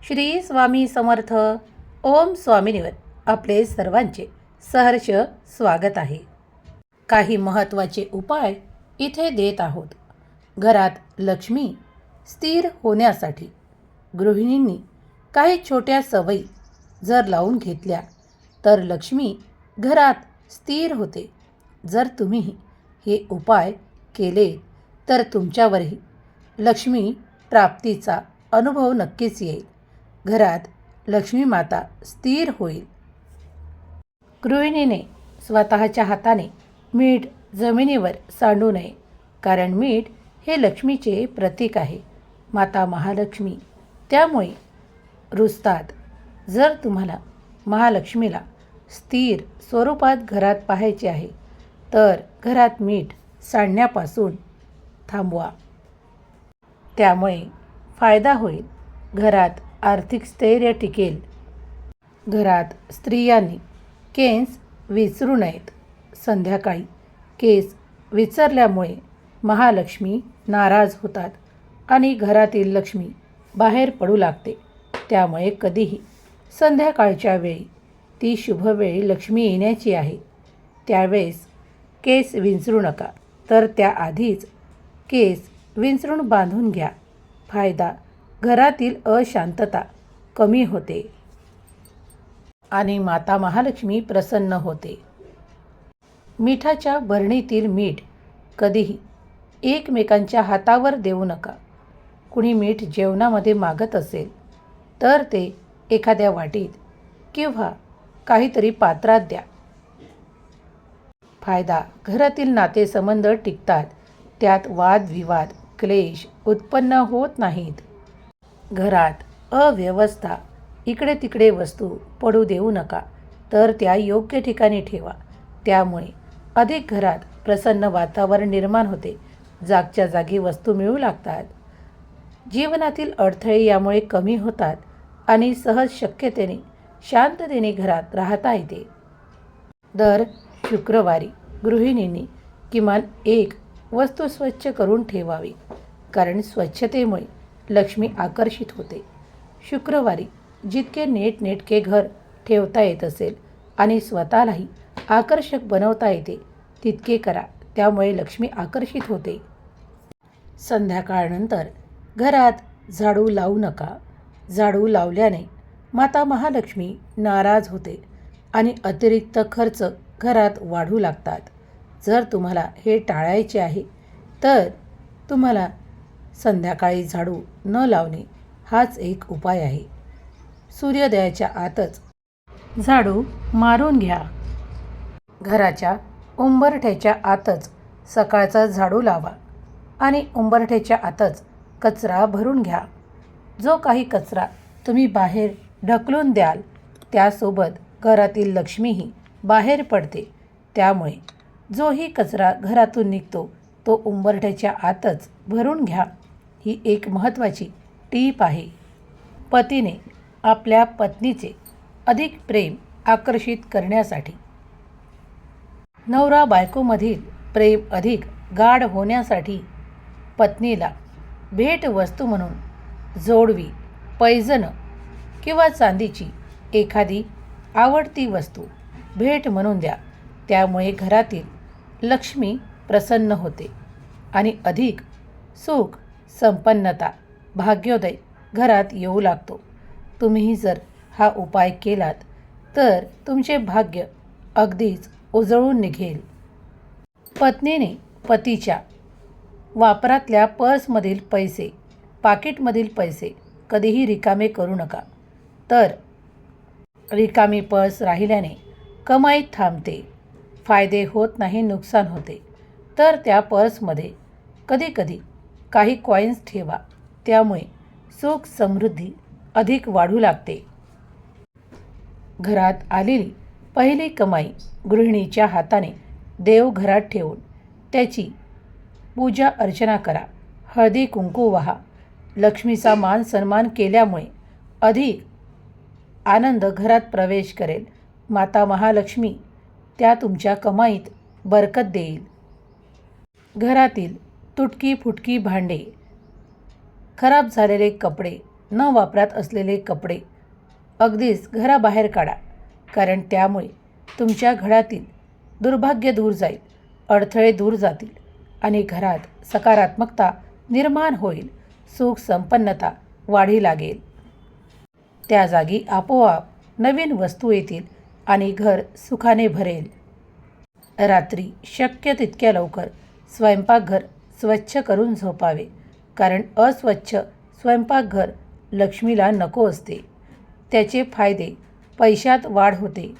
श्री स्वामी समर्थ. ओम स्वामिनीवर आपले सर्वांचे सहर्ष स्वागत आहे. काही महत्त्वाचे उपाय इथे देत आहोत. घरात लक्ष्मी स्थिर होण्यासाठी गृहिणींनी काही छोट्या सवयी जर लावून घेतल्या तर लक्ष्मी घरात स्थिर होते. जर तुम्ही हे उपाय केले तर तुमच्यावरही लक्ष्मी प्राप्तीचा अनुभव नक्कीच येईल. घरात लक्ष्मी माता स्थिर होईल. गृहिणीने स्वतःच्या हाताने मीठ जमिनीवर सांडू नये, कारण मीठ हे लक्ष्मीचे प्रतीक आहे. माता महालक्ष्मी त्यामुळे रुजतात. जर तुम्हाला महालक्ष्मीला स्थिर स्वरूपात घरात पाहायचे आहे तर घरात मीठ सांडण्यापासून थांबवा. त्यामुळे फायदा होईल. घरात आर्थिक स्थैर्य टिकेल. घरात स्त्रियांनी केस विचारू नयेत. संध्याकाळी केस विचारल्यामुळे महालक्ष्मी नाराज होतात आणि घरातील लक्ष्मी बाहेर पडू लागते. त्यामुळे कधीही संध्याकाळच्या वेळी, ती शुभवेळी लक्ष्मी येण्याची आहे, त्यावेळेस केस विंचरू नका, तर त्याआधीच केस विंचरून बांधून घ्या. फायदा: घरातील अशांतता कमी होते आणि माता महालक्ष्मी प्रसन्न होते. मिठाच्या भरणीतील मीठ कधीही एकमेकांच्या हातावर देऊ नका. कुणी मीठ जेवणामध्ये मागत असेल तर ते एखाद्या वाटीत किंवा काहीतरी पात्रात द्या. फायदा: घरातील नातेसंबंध टिकतात. त्यात वादविवाद, क्लेश उत्पन्न होत नाहीत. घरात अव्यवस्था, इकडे तिकडे वस्तू पडू देऊ नका, तर त्या योग्य ठिकाणी ठेवा. त्यामुळे अधिक घरात प्रसन्न वातावरण निर्माण होते. जागच्या जागी वस्तू मिळू लागतात. जीवनातील अडथळे यामुळे कमी होतात आणि सहज शक्यतेने शांततेने घरात राहता येते. दर शुक्रवारी गृहिणींनी किमान एक वस्तू स्वच्छ करून ठेवावी, कारण स्वच्छतेमुळे लक्ष्मी आकर्षित होते. शुक्रवारी जितके नीटनेटके घर ठेवता येत असेल आणि स्वतःलाही आकर्षक बनवता येते तितके करा. त्यामुळे लक्ष्मी आकर्षित होते. संध्याकाळनंतर घरात झाडू लावू नका. झाडू लावल्याने माता महालक्ष्मी नाराज होते आणि अतिरिक्त खर्च घरात वाढू लागतात. जर तुम्हाला हे टाळायचे आहे तर तुम्हाला संध्याकाळी झाडू न लावणे हाच एक उपाय आहे. सूर्योदयाच्या आतच झाडू मारून घ्या. घराच्या उंबरठ्याच्या आतच सकाळचा झाडू लावा आणि उंबरठ्याच्या आतच कचरा भरून घ्या. जो काही कचरा तुम्ही बाहेर ढकलून द्याल त्यासोबत घरातील लक्ष्मीही बाहेर पडते. त्यामुळे जोही कचरा घरातून निघतो तो उंबरठ्याच्या आतच भरून घ्या. ही एक महत्त्वाची टीप आहे. पतीने आपल्या पत्नीचे अधिक प्रेम आकर्षित करण्यासाठी, नवरा बायकोमधील प्रेम अधिक गाढ होण्यासाठी पत्नीला भेटवस्तू म्हणून जोडवी, पैंजण किंवा चांदीची एखादी आवडती वस्तू भेट म्हणून द्या. त्यामुळे घरातील लक्ष्मी प्रसन्न होते आणि अधिक सुख, संपन्नता, भाग्योदय घरात येऊ लागतो. तुम्हीही जर हा उपाय केलात तर तुमचे भाग्य अगदीच उजळून निघेल. पत्नीने पतीच्या वापरातल्या पर्समधील पैसे, पाकिटमधील पैसे कधीही रिकामे करू नका. तर रिकामी पर्स राहिल्याने कमाई थांबते, फायदे होत नाही, नुकसान होते. तर त्या पर्समध्ये कधीकधी काही कॉईन्स ठेवा. त्यामुळे सुख समृद्धी अधिक वाढू लागते. घरात आलेली पहिली कमाई गृहिणीच्या हाताने देवघरात ठेवून त्याची पूजा अर्चना करा. हळदी कुंकू वाहा. लक्ष्मीचा मान सन्मान केल्यामुळे अधिक आनंद घरात प्रवेश करेल. माता महालक्ष्मी त्या तुमच्या कमाईत बरकत देईल. घरातील तुटकी फुटकी भांडे, खराब झालेले कपडे न वापरात असलेले कपडे अगदीच घराबाहेर काढा, कारण त्यामुळे तुमच्या घरातील दुर्भाग्य दूर जाईल, अडथळे दूर जातील आणि घरात सकारात्मकता निर्माण होईल, सुख संपन्नता वाढी लागेल. त्या जागी आपोआप नवीन वस्तू येतील आणि घर सुखाने भरेल. रात्री शक्य तितक्या लवकर स्वयंपाकघर स्वच्छ करून झोपावे, कारण अस्वच्छ स्वयंपाकघर लक्ष्मीला नको असते. त्याचे फायदे: पैशात वाढ होते,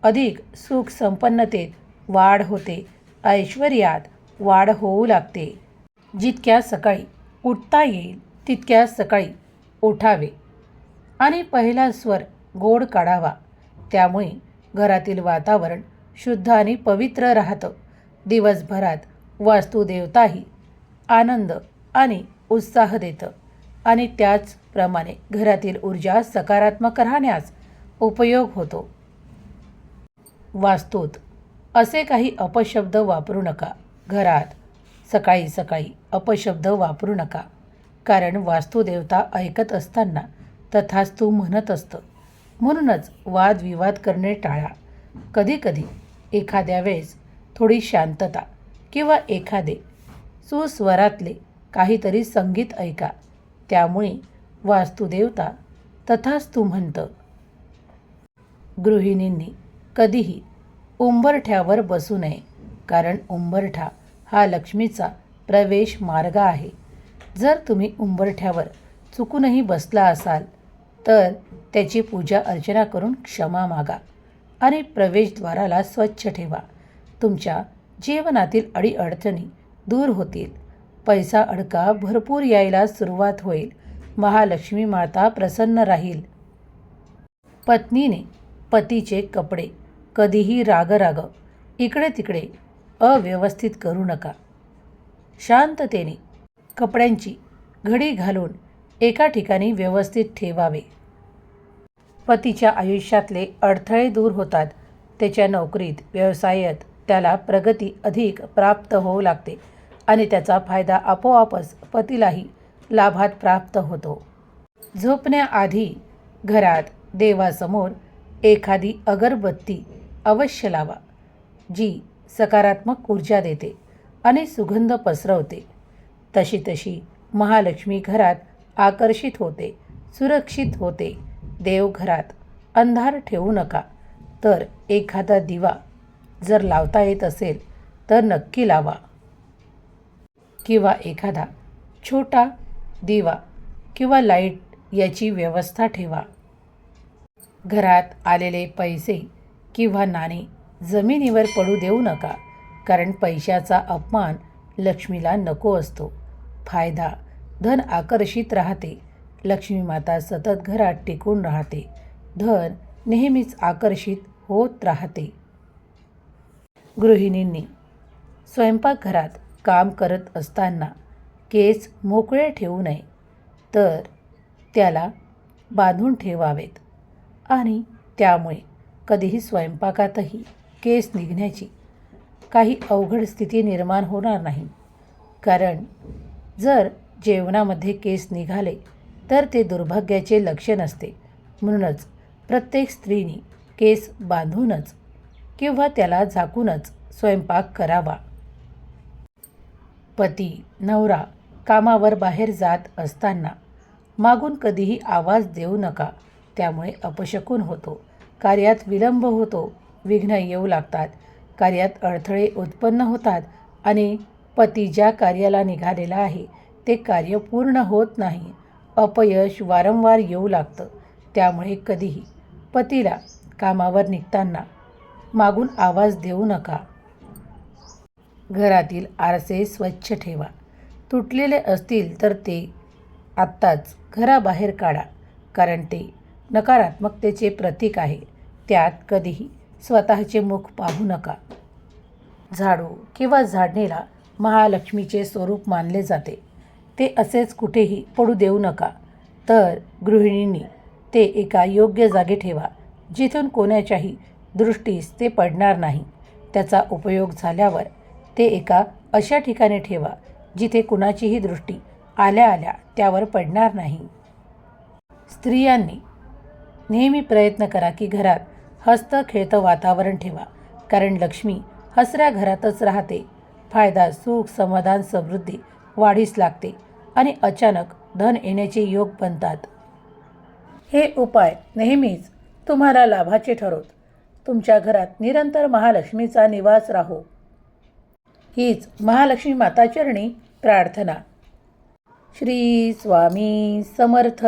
अधिक सुख संपन्नतेत वाढ होते, ऐश्वर्यात वाढ होऊ लागते. जितक्या सकाळी उठता येईल तितक्या सकाळी उठावे आणि पहिला स्वर गोड काढावा. त्यामुळे घरातील वातावरण शुद्ध आणि पवित्र राहतं. दिवसभरात वास्तुदेवताही आनंद आणि उत्साह देतं आणि त्याचप्रमाणे घरातील ऊर्जा सकारात्मक राहण्यास उपयोग होतो. वास्तूत असे काही अपशब्द वापरू नका. घरात सकाळी सकाळी अपशब्द वापरू नका, कारण वास्तुदेवता ऐकत असताना तथास्तु म्हणत असतं. म्हणूनच वादविवाद करणे टाळा. कधीकधी एखाद्या वेळेस थोडी शांतता किंवा एखादे सुस्वरातले काहीतरी संगीत ऐका. त्यामुळे वास्तुदेवता तथास्तु म्हणतं. गृहिणींनी कधीही उंबरठ्यावर बसू नये, कारण उंबरठा हा लक्ष्मीचा प्रवेश मार्ग आहे. जर तुम्ही उंबरठ्यावर चुकूनही बसला असाल तर त्याची पूजा अर्चना करून क्षमा मागा आणि प्रवेशद्वाराला स्वच्छ ठेवा. तुमच्या जीवनातील अडीअडचणी दूर होतील, पैसा अडका भरपूर यायला सुरुवात होईल, महालक्ष्मी माता प्रसन्न राहील. पत्नीने पतीचे कपडे कधीही राग इकडे तिकडे अव्यवस्थित करू नका. शांततेने कपड्यांची घडी घालून एका ठिकाणी व्यवस्थित ठेवावे. पतीच्या आयुष्यातले अडथळे दूर होतात. त्याच्या नोकरीत, व्यवसायात त्याला प्रगती अधिक प्राप्त होऊ लागते आणि त्याचा फायदा आपोआपच पतीलाही लाभात प्राप्त होतो. झोपण्याआधी घरात देवासमोर एखादी अगरबत्ती अवश्य लावा, जी सकारात्मक ऊर्जा देते आणि सुगंध पसरवते. तशी महालक्ष्मी घरात आकर्षित होते, सुरक्षित होते. देवघरात अंधार ठेवू नका, तर एखादा दिवा जर लावता येत असेल तर नक्की लावा, किंवा एखादा छोटा दिवा किंवा लाईट याची व्यवस्था ठेवा. घरात आलेले पैसे किंवा नाणे जमिनीवर पडू देऊ नका, कारण पैशाचा अपमान लक्ष्मीला नको असतो. फायदा: धन आकर्षित राहते, लक्ष्मी माता सतत घरात टिकून राहते, धन नेहमीच आकर्षित होत राहते. गृहिणींनी स्वयंपाकघरात काम करत असताना केस मोकळे ठेवू नये, तर त्याला बांधून ठेवावेत आणि त्यामुळे कधीही स्वयंपाकातही केस निघण्याची काही अवघड स्थिती निर्माण होणार नाही. कारण जर जेवणामध्ये केस निघाले तर ते दुर्भाग्याचे लक्षण असते. म्हणूनच प्रत्येक स्त्रीने केस बांधूनच किंवा त्याला झाकूनच स्वयंपाक करावा. पती नवरा कामावर बाहेर जात असताना मागून कधीही आवाज देऊ नका. त्यामुळे अपशकुन होतो, कार्यात विलंब होतो, विघ्न येऊ लागतात, कार्यात अडथळे उत्पन्न होतात आणि पती ज्या कार्याला निघालेला आहे ते कार्य पूर्ण होत नाही. अपयश वारंवार येऊ लागतं. त्यामुळे कधीही पतीला कामावर निघताना मागून आवाज देऊ नका. घरातील आरसे स्वच्छ ठेवा. तुटलेले असतील तर ते आत्ताच घराबाहेर काढा, कारण ते नकारात्मकतेचे प्रतीक आहे. त्यात कधीही स्वतःचे मुख पाहू नका. झाडू किंवा झाडणीला महालक्ष्मीचे स्वरूप मानले जाते. ते असेच कुठेही पडू देऊ नका. तर गृहिणींनी ते एका योग्य जागी ठेवा, जिथून कोणाच्याही दृष्टीस ते पडणार नाही. त्याचा उपयोग झाल्यावर ते एका अशा ठिकाणी ठेवा जिथे कुणाचीही दृष्टी आल्या त्यावर पडणार नाही. स्त्रियांनी नेहमी प्रयत्न करा की घरात हसतं खेळतं वातावरण ठेवा, कारण लक्ष्मी हसऱ्या घरातच राहते. फायदा, सुख, समाधान, समृद्धी वाढीस लागते आणि अचानक धन येण्याचे योग बनतात. हे उपाय नेहमीच तुम्हाला लाभाचे ठरोत. तुमच्या घरात निरंतर महालक्ष्मीचा निवास राहो, हीच महालक्ष्मी माताचरणी प्रार्थना. श्री स्वामी समर्थ.